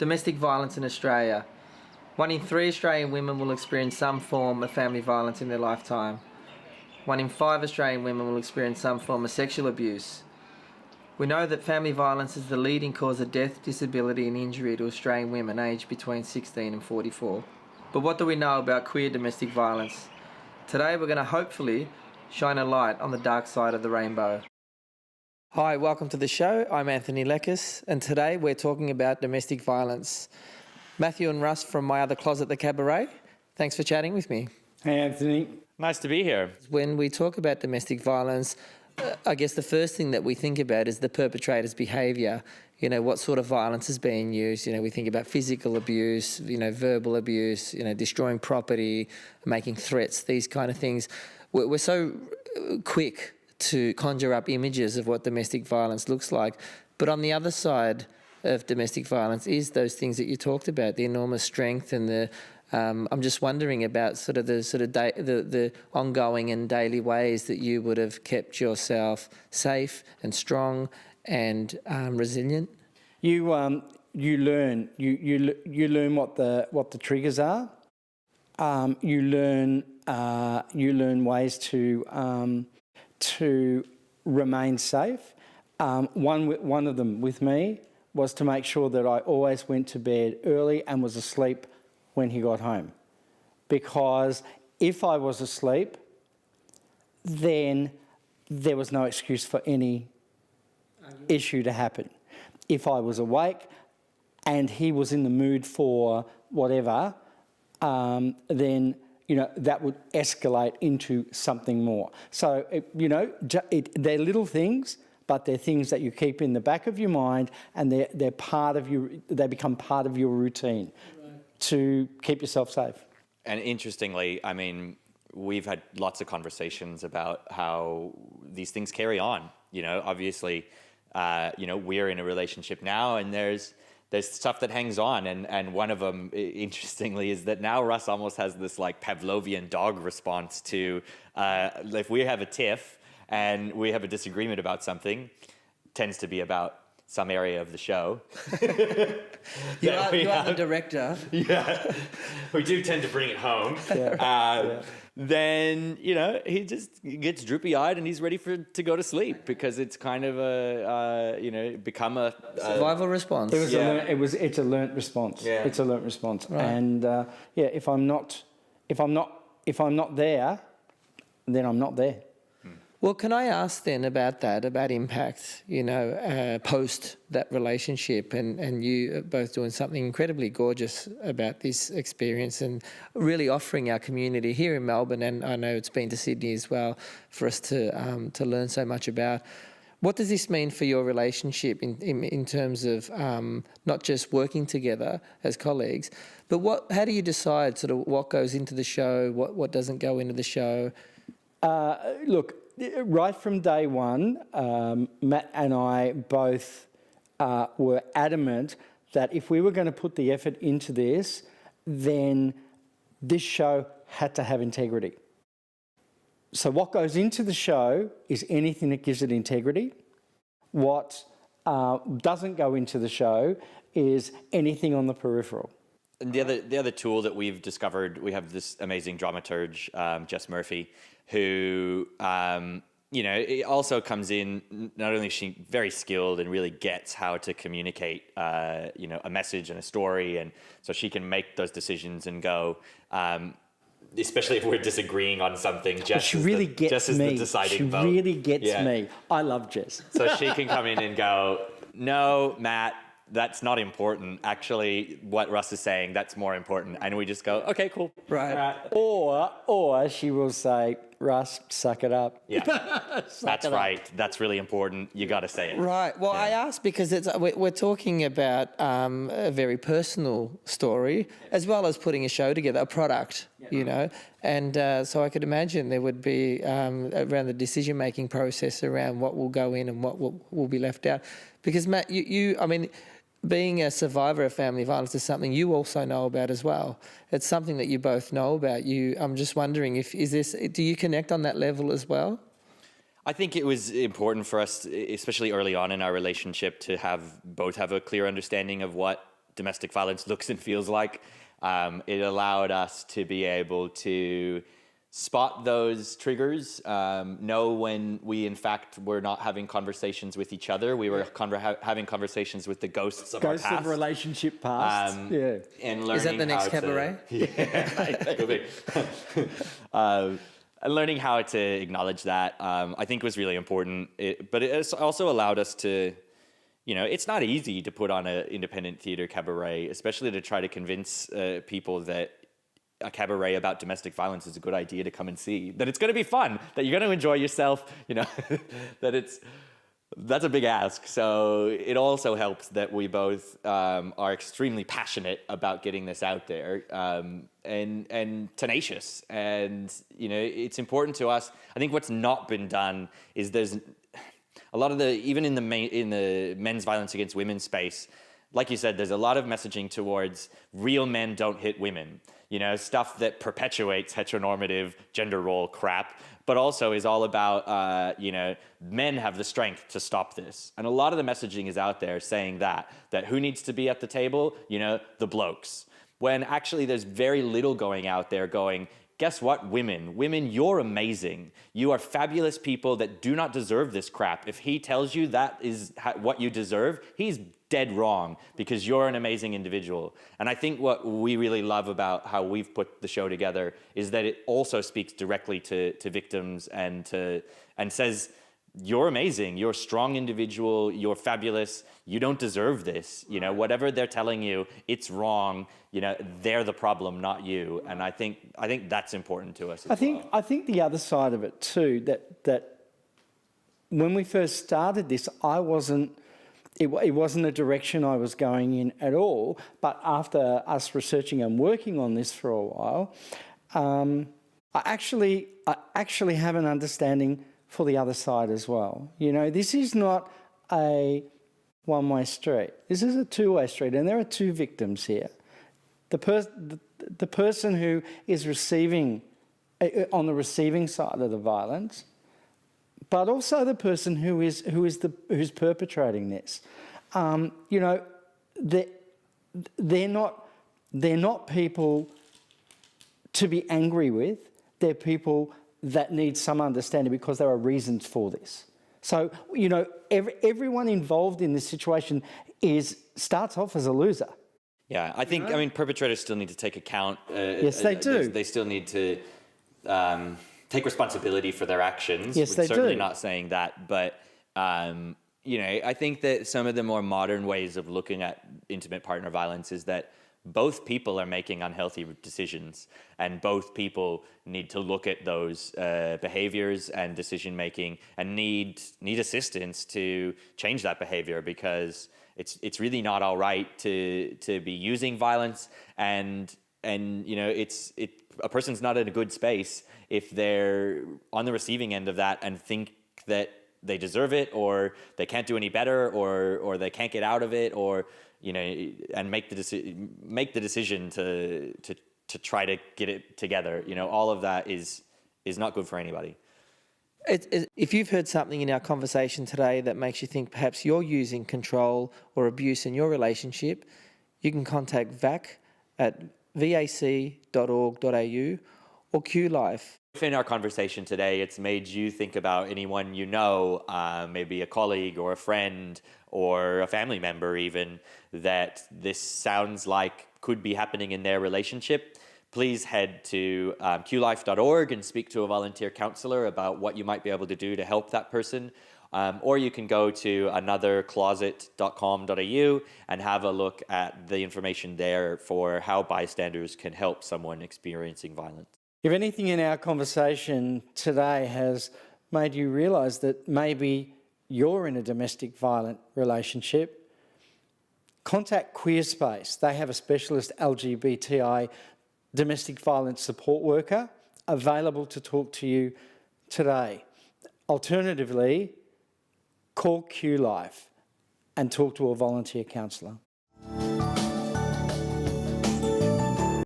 Domestic violence in Australia. 1 in 3 Australian women will experience some form of family violence in their lifetime. 1 in 5 Australian women will experience some form of sexual abuse. We know that family violence is the leading cause of death, disability and injury to Australian women aged between 16 and 44. But what do we know about queer domestic violence? Today we're going to hopefully shine a light on the dark side of the rainbow. Hi, welcome to the show. I'm Anthony Leckis, and today we're talking about domestic violence. Matthew and Russ from My Other Closet, the Cabaret, thanks for chatting with me. Hey, Anthony. Nice to be here. When we talk about domestic violence, I guess the first thing that we think about is the perpetrator's behaviour. You know, what sort of violence is being used. You know, we think about physical abuse, verbal abuse, destroying property, making threats, these kind of things. We're so quick to conjure up images of what domestic violence looks like. But on the other side of domestic violence is those things that you talked about, the enormous strength and the I'm just wondering about the ongoing and daily ways that you would have kept yourself safe and strong and resilient. You learn what the triggers are. You learn ways to remain safe. One of them with me was to make sure that I always went to bed early and was asleep when he got home. Because if I was asleep, then there was no excuse for any issue to happen. If I was awake and he was in the mood for whatever, then that would escalate into something more. So, they're little things, but they're things that you keep in the back of your mind, and they're part of you. They become part of your routine to keep yourself safe. And interestingly, I mean, we've had lots of conversations about how these things carry on. Obviously, we're in a relationship now, and there's stuff that hangs on, and one of them, interestingly, is that now Russ almost has this like Pavlovian dog response to if we have a tiff and we have a disagreement about something, tends to be about some area of the show. You are the director. Yeah, we do tend to bring it home. Then he just gets droopy-eyed and he's ready to go to sleep because it's kind of become a survival response. It's a learnt response. Yeah. It's a learnt response. Right. And if I'm not there, then I'm not there. Well, can I ask then about impact, post that relationship, and you both doing something incredibly gorgeous about this experience and really offering our community here in Melbourne, and I know it's been to Sydney as well, for us to learn so much about. What does this mean for your relationship in terms of not just working together as colleagues, but how do you decide sort of what goes into the show, what doesn't go into the show? Look, right from day one, Matt and I both were adamant that if we were going to put the effort into this, then this show had to have integrity. So what goes into the show is anything that gives it integrity. What doesn't go into the show is anything on the peripheral. And the other tool that we've discovered, we have this amazing dramaturge, Jess Murphy, who it also comes in. Not only is she very skilled and really gets how to communicate, a message and a story, and so she can make those decisions and go. Especially if we're disagreeing on something, Jess is the deciding vote. She really gets me. I love Jess. So she can come in and go, no, Matt, that's not important. Actually, what Russ is saying, that's more important. And we just go, okay, cool. Right. Or she will say, Russ, suck it up. Yeah, that's right. That's really important. You got to say it. Right. Well, I asked because we're talking about a very personal story, as well as putting a show together, a product, And so I could imagine there would be around the decision-making process around what will go in and what will be left out. Because Matt, being a survivor of family violence is something you also know about as well. It's something that you both know about. I'm just wondering do you connect on that level as well? I think it was important for us, especially early on in our relationship, to both have a clear understanding of what domestic violence looks and feels like. It allowed us to be able to spot those triggers, know when we in fact were not having conversations with each other. We were having conversations with the ghosts of our past. Ghosts of relationship past. Yeah. And learning Is that the next how Cabaret? that could be. And learning how to acknowledge that, I think was really important. But it also allowed us to, it's not easy to put on an independent theater cabaret, especially to try to convince people that a cabaret about domestic violence is a good idea to come and see, that it's going to be fun, that you're going to enjoy yourself, that's a big ask. So it also helps that we both are extremely passionate about getting this out there, and tenacious. And, it's important to us. I think what's not been done is there's a lot of even in the men's violence against women space, like you said, there's a lot of messaging towards real men don't hit women, stuff that perpetuates heteronormative gender role crap, but also is all about, men have the strength to stop this. And a lot of the messaging is out there saying that who needs to be at the table? The blokes. When actually there's very little going out there going, guess what, women, you're amazing. You are fabulous people that do not deserve this crap. If he tells you that is what you deserve, he's dead wrong, because you're an amazing individual. And I think what we really love about how we've put the show together is that it also speaks directly to victims and says, you're amazing, you're a strong individual, you're fabulous, you don't deserve this. Whatever they're telling you, it's wrong. They're the problem, not you. And I think that's important to us. I think the other side of it too, that when we first started this, it wasn't a direction I was going in at all. But after us researching and working on this for a while, I actually have an understanding for the other side as well. This is not a one-way street. This is a two-way street, and there are two victims here. The person who is receiving, on the receiving side of the violence, but also the person who's perpetrating this. They're not people to be angry with. They're people that need some understanding, because there are reasons for this. So, everyone involved in this situation starts off as a loser. Yeah, I think, perpetrators still need to take account. Yes, they do. They still need to take responsibility for their actions. Yes, We're they certainly do. not saying that, but, I think that some of the more modern ways of looking at intimate partner violence is that both people are making unhealthy decisions, and both people need to look at those behaviors and decision making, and need assistance to change that behavior, because it's really not all right to be using violence, and a person's not in a good space if they're on the receiving end of that and think that they deserve it, or they can't do any better, or they can't get out of it, or and make the decision to try to get it together. All of that is not good for anybody. If you've heard something in our conversation today that makes you think perhaps you're using control or abuse in your relationship, you can contact VAC at vac.org.au or QLife. If in our conversation today it's made you think about anyone maybe a colleague or a friend or a family member even, that this sounds like could be happening in their relationship, please head to qlife.org and speak to a volunteer counsellor about what you might be able to do to help that person. Or you can go to anothercloset.com.au and have a look at the information there for how bystanders can help someone experiencing violence. If anything in our conversation today has made you realise that maybe you're in a domestic violent relationship, contact Queerspace. They have a specialist LGBTI domestic violence support worker available to talk to you today. Alternatively, call QLife and talk to a volunteer counsellor.